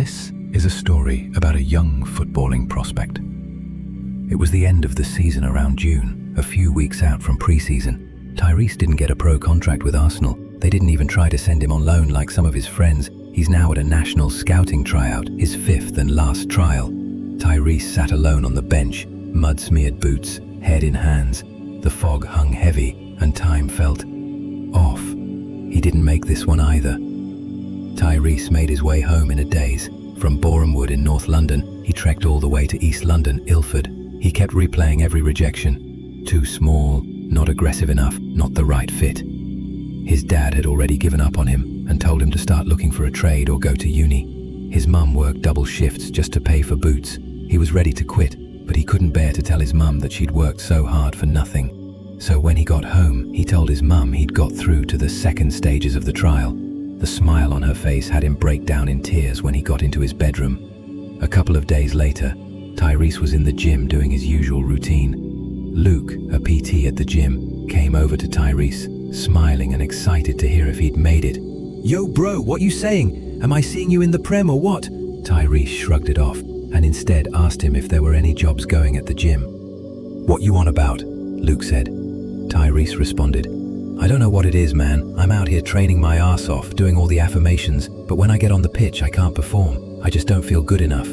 This is a story about a young footballing prospect. It was the end of the season around June, a few weeks out from pre-season. Tyrese didn't get a pro contract with Arsenal. They didn't even try to send him on loan like some of his friends. He's now at a national scouting tryout, his fifth and last trial. Tyrese sat alone on the bench, mud-smeared boots, head in hands. The fog hung heavy and time felt off. He didn't make this one either. Tyrese made his way home in a daze. From Borehamwood in North London, he trekked all the way to East London, Ilford. He kept replaying every rejection. Too small, not aggressive enough, not the right fit. His dad had already given up on him and told him to start looking for a trade or go to uni. His mum worked double shifts just to pay for boots. He was ready to quit, but he couldn't bear to tell his mum that she'd worked so hard for nothing. So when he got home, he told his mum he'd got through to the second stages of the trial. The smile on her face had him break down in tears when he got into his bedroom. A couple of days later, Tyrese was in the gym doing his usual routine. Luke, a PT at the gym, came over to Tyrese, smiling and excited to hear if he'd made it. "Yo bro, what you saying? Am I seeing you in the Prem or what?" Tyrese shrugged it off and instead asked him if there were any jobs going at the gym. "What you on about?" Luke said. Tyrese responded, "I don't know what it is, man. I'm out here training my ass off, doing all the affirmations, but when I get on the pitch, I can't perform. I just don't feel good enough."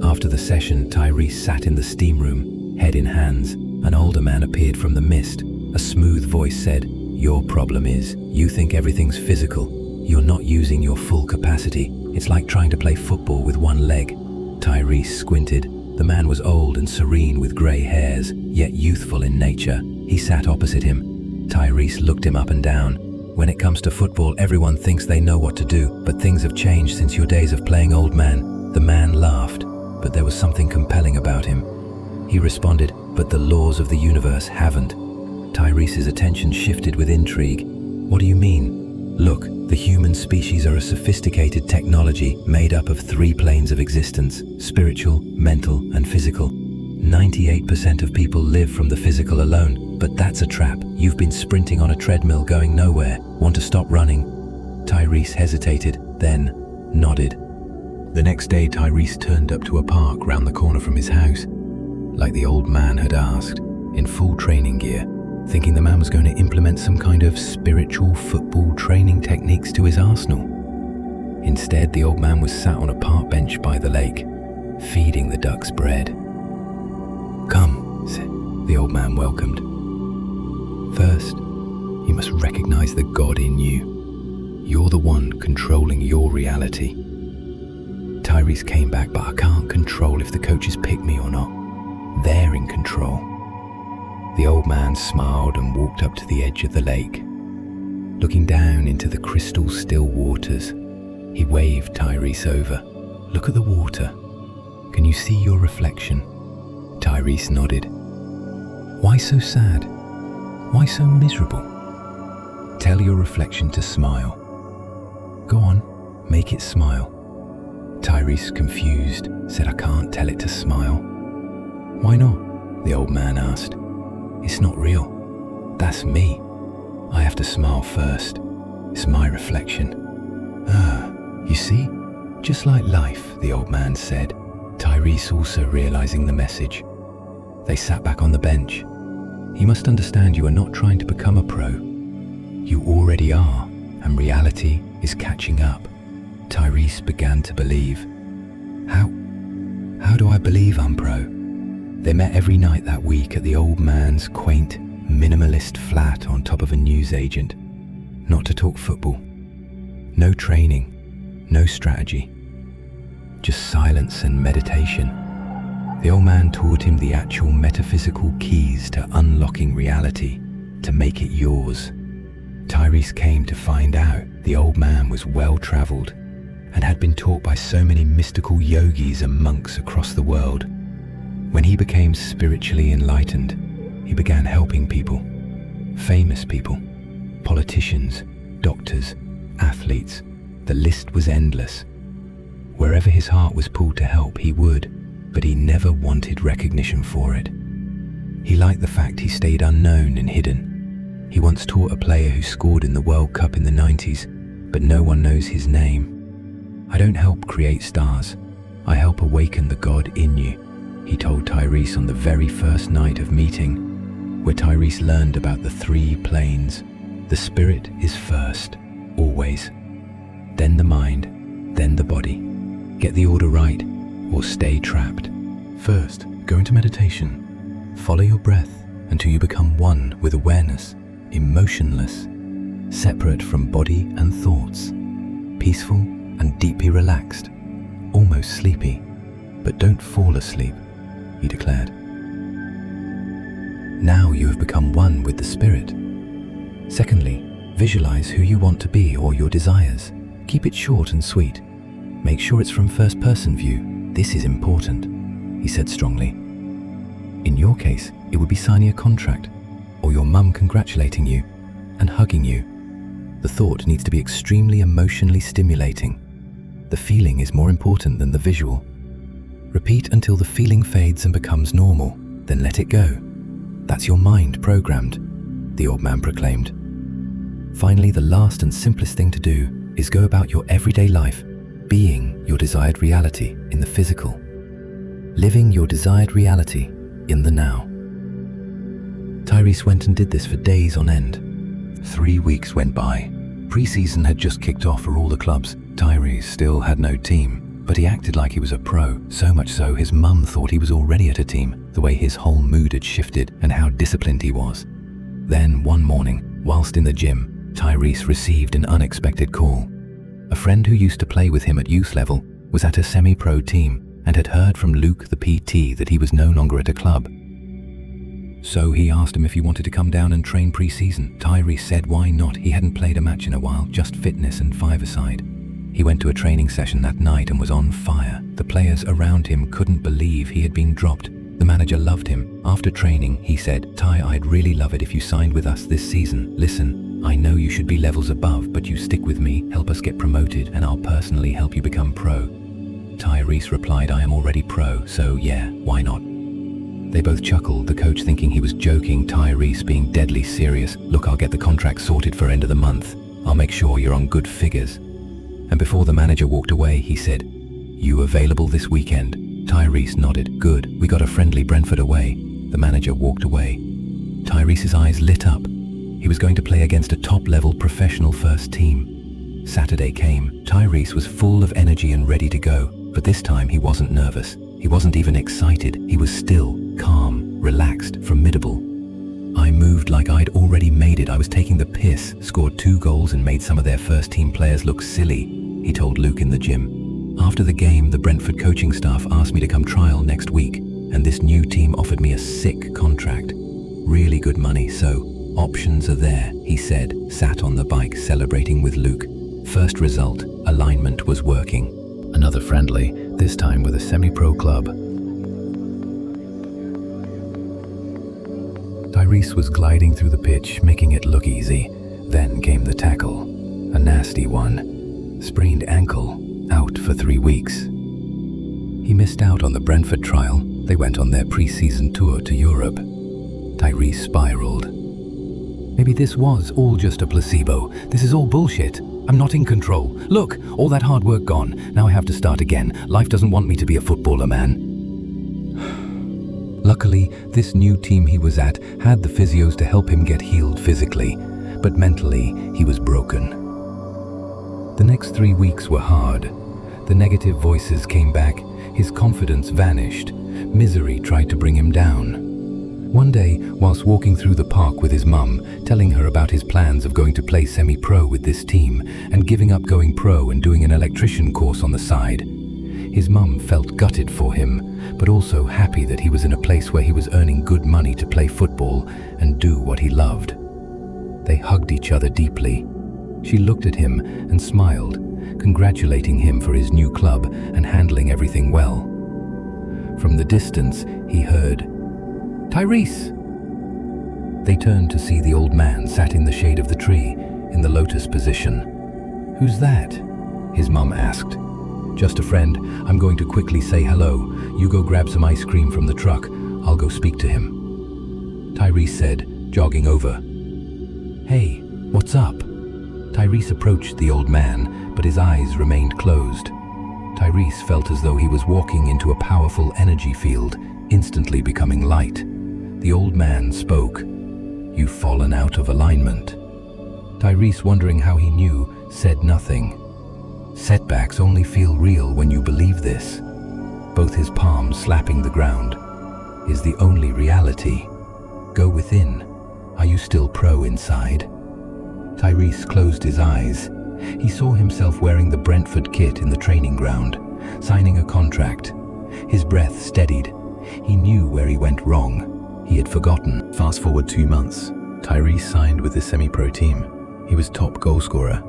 After the session, Tyrese sat in the steam room, head in hands. An older man appeared from the mist. A smooth voice said, "Your problem is, you think everything's physical. You're not using your full capacity. It's like trying to play football with one leg." Tyrese squinted. The man was old and serene with grey hairs, yet youthful in nature. He sat opposite him. Tyrese looked him up and down. "When it comes to football, everyone thinks they know what to do, but things have changed since your days of playing old man." The man laughed, but there was something compelling about him. He responded, "But the laws of the universe haven't." Tyrese's attention shifted with intrigue. "What do you mean?" "Look, the human species are a sophisticated technology made up of 3 planes of existence: spiritual, mental, and physical. 98% of people live from the physical alone. But that's a trap. You've been sprinting on a treadmill going nowhere. Want to stop running?" Tyrese hesitated, then nodded. The next day, Tyrese turned up to a park round the corner from his house, like the old man had asked, in full training gear, thinking the man was going to implement some kind of spiritual football training techniques to his arsenal. Instead, the old man was sat on a park bench by the lake, feeding the ducks bread. "Come," said the old man, welcomed. "First, you must recognize the God in you. You're the one controlling your reality." Tyrese came back, "But I can't control if the coaches pick me or not. They're in control." The old man smiled and walked up to the edge of the lake. Looking down into the crystal still waters, he waved Tyrese over. "Look at the water. Can you see your reflection?" Tyrese nodded. "Why so sad? Why so miserable?" "Tell your reflection to smile." "Go on, make it smile." Tyrese, confused, said, "I can't tell it to smile." "Why not?" the old man asked. "It's not real. That's me. I have to smile first. It's my reflection." "Ah, you see? Just like life," the old man said, Tyrese also realizing the message. They sat back on the bench. "You must understand you are not trying to become a pro. You already are, and reality is catching up." Tyrese began to believe. How do I believe I'm pro?" They met every night that week at the old man's quaint, minimalist flat on top of a newsagent. Not to talk football. No training, no strategy. Just silence and meditation. The old man taught him the actual metaphysical keys to unlocking reality, to make it yours. Tyrese came to find out the old man was well-traveled and had been taught by so many mystical yogis and monks across the world. When he became spiritually enlightened, he began helping people. Famous people, politicians, doctors, athletes. The list was endless. Wherever his heart was pulled to help, he would, but he never wanted recognition for it. He liked the fact he stayed unknown and hidden. He once taught a player who scored in the World Cup in the 90s, but no one knows his name. "I don't help create stars. I help awaken the God in you," he told Tyrese on the very first night of meeting, where Tyrese learned about the 3 planes. The spirit is first, always. Then the mind, then the body. Get the order right, or stay trapped. First, go into meditation. Follow your breath until you become one with awareness, emotionless, separate from body and thoughts, peaceful and deeply relaxed, almost sleepy. But don't fall asleep, he declared. Now you have become one with the spirit. Secondly, visualize who you want to be or your desires. Keep it short and sweet. Make sure it's from first-person view. This is important, he said strongly. In your case, it would be signing a contract, or your mum congratulating you and hugging you. The thought needs to be extremely emotionally stimulating. The feeling is more important than the visual. Repeat until the feeling fades and becomes normal, then let it go. That's your mind programmed, the old man proclaimed. Finally, the last and simplest thing to do is go about your everyday life, being your desired reality in the physical. Living your desired reality in the now. Tyrese went and did this for days on end. 3 weeks went by. Pre-season had just kicked off for all the clubs. Tyrese still had no team, but he acted like he was a pro, so much so his mum thought he was already at a team, the way his whole mood had shifted and how disciplined he was. Then one morning, whilst in the gym, Tyrese received an unexpected call. A friend who used to play with him at youth level was at a semi-pro team and had heard from Luke the PT that he was no longer at a club. So he asked him if he wanted to come down and train pre-season. Tyrese said why not, he hadn't played a match in a while, just fitness and five-a-side. He went to a training session that night and was on fire. The players around him couldn't believe he had been dropped. The manager loved him. After training, he said, "Ty, I'd really love it if you signed with us this season. Listen, I know you should be levels above, but you stick with me, help us get promoted, and I'll personally help you become pro." Tyrese replied, "I am already pro, so yeah, why not?" They both chuckled, the coach thinking he was joking, Tyrese being deadly serious. "Look, I'll get the contract sorted for end of the month. I'll make sure you're on good figures." And before the manager walked away, he said, "You available this weekend?" Tyrese nodded. "Good, we got a friendly Brentford away." The manager walked away. Tyrese's eyes lit up. He was going to play against a top-level professional first team. Saturday came. Tyrese was full of energy and ready to go, but this time he wasn't nervous. He wasn't even excited. He was still, calm, relaxed, formidable. "I moved like I'd already made it. I was taking the piss, scored 2 goals and made some of their first team players look silly," he told Luke in the gym. "After the game, the Brentford coaching staff asked me to come trial next week, and this new team offered me a sick contract. Really good money, so options are there," he said, sat on the bike celebrating with Luke. First result, alignment was working. Another friendly, this time with a semi-pro club. Tyrese was gliding through the pitch, making it look easy. Then came the tackle, a nasty one. Sprained ankle, out for 3 weeks. He missed out on the Brentford trial. They went on their pre-season tour to Europe. Tyrese spiraled. Maybe this was all just a placebo. This is all bullshit. I'm not in control. Look, all that hard work gone. Now I have to start again. Life doesn't want me to be a footballer, man. Luckily, this new team he was at had the physios to help him get healed physically, but mentally, he was broken. The next 3 weeks were hard. The negative voices came back. His confidence vanished. Misery tried to bring him down. One day, whilst walking through the park with his mum, telling her about his plans of going to play semi-pro with this team and giving up going pro and doing an electrician course on the side, his mum felt gutted for him, but also happy that he was in a place where he was earning good money to play football and do what he loved. They hugged each other deeply. She looked at him and smiled, congratulating him for his new club and handling everything well. From the distance, he heard, "Tyrese!" They turned to see the old man sat in the shade of the tree, in the lotus position. "Who's that?" his mum asked. "Just a friend. I'm going to quickly say hello. You go grab some ice cream from the truck. I'll go speak to him," Tyrese said, jogging over. "Hey, what's up?" Tyrese approached the old man, but his eyes remained closed. Tyrese felt as though he was walking into a powerful energy field, instantly becoming light. The old man spoke. "You've fallen out of alignment." Tyrese, wondering how he knew, said nothing. "Setbacks only feel real when you believe this." Both his palms slapping the ground. "Is the only reality. Go within. Are you still pro inside?" Tyrese closed his eyes. He saw himself wearing the Brentford kit in the training ground, signing a contract. His breath steadied. He knew where he went wrong. He had forgotten. Fast forward 2 months. Tyrese signed with the semi-pro team. He was top goal scorer.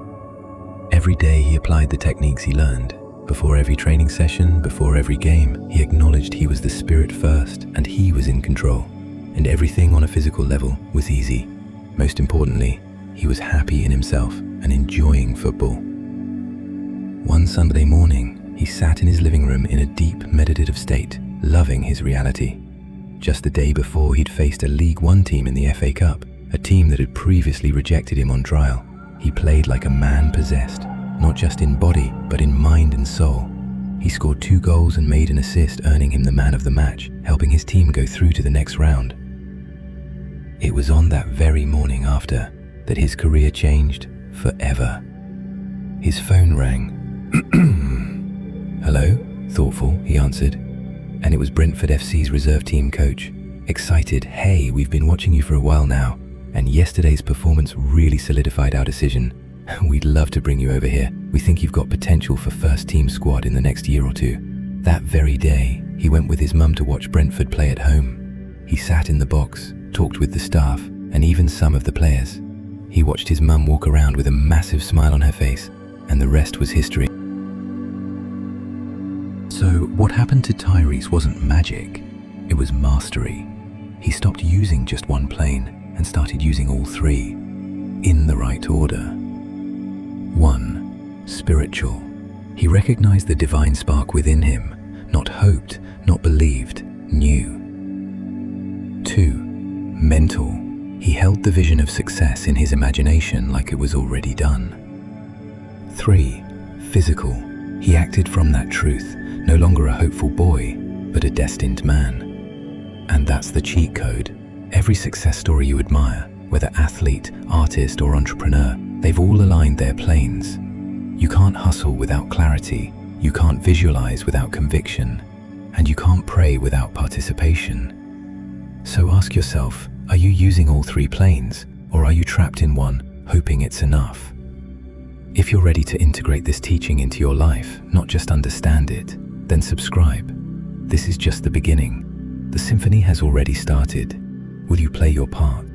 Every day he applied the techniques he learned. Before every training session, before every game, he acknowledged he was the spirit first and he was in control. And everything on a physical level was easy. Most importantly, he was happy in himself and enjoying football. One Sunday morning, he sat in his living room in a deep meditative state, loving his reality. Just the day before, he'd faced a League One team in the FA Cup, a team that had previously rejected him on trial. He played like a man possessed, not just in body, but in mind and soul. He scored 2 goals and made an assist, earning him the man of the match, helping his team go through to the next round. It was on that very morning after that his career changed forever. His phone rang. "Hello?" Thoughtful, he answered. And it was Brentford FC's reserve team coach. Excited, "Hey, we've been watching you for a while now, and yesterday's performance really solidified our decision. We'd love to bring you over here. We think you've got potential for first team squad in the next year or 2. That very day, he went with his mum to watch Brentford play at home. He sat in the box, talked with the staff, and even some of the players. He watched his mum walk around with a massive smile on her face, and the rest was history. So what happened to Tyrese wasn't magic, it was mastery. He stopped using just one plane and started using all 3, in the right order. 1. Spiritual. He recognized the divine spark within him, not hoped, not believed, knew. 2. Mental. He held the vision of success in his imagination like it was already done. 3. Physical. He acted from that truth, no longer a hopeful boy, but a destined man. And that's the cheat code. Every success story you admire, whether athlete, artist, or entrepreneur, they've all aligned their planes. You can't hustle without clarity, you can't visualize without conviction, and you can't pray without participation. So ask yourself, are you using all 3 planes, or are you trapped in one, hoping it's enough? If you're ready to integrate this teaching into your life, not just understand it, then subscribe. This is just the beginning. The symphony has already started. Will you play your part?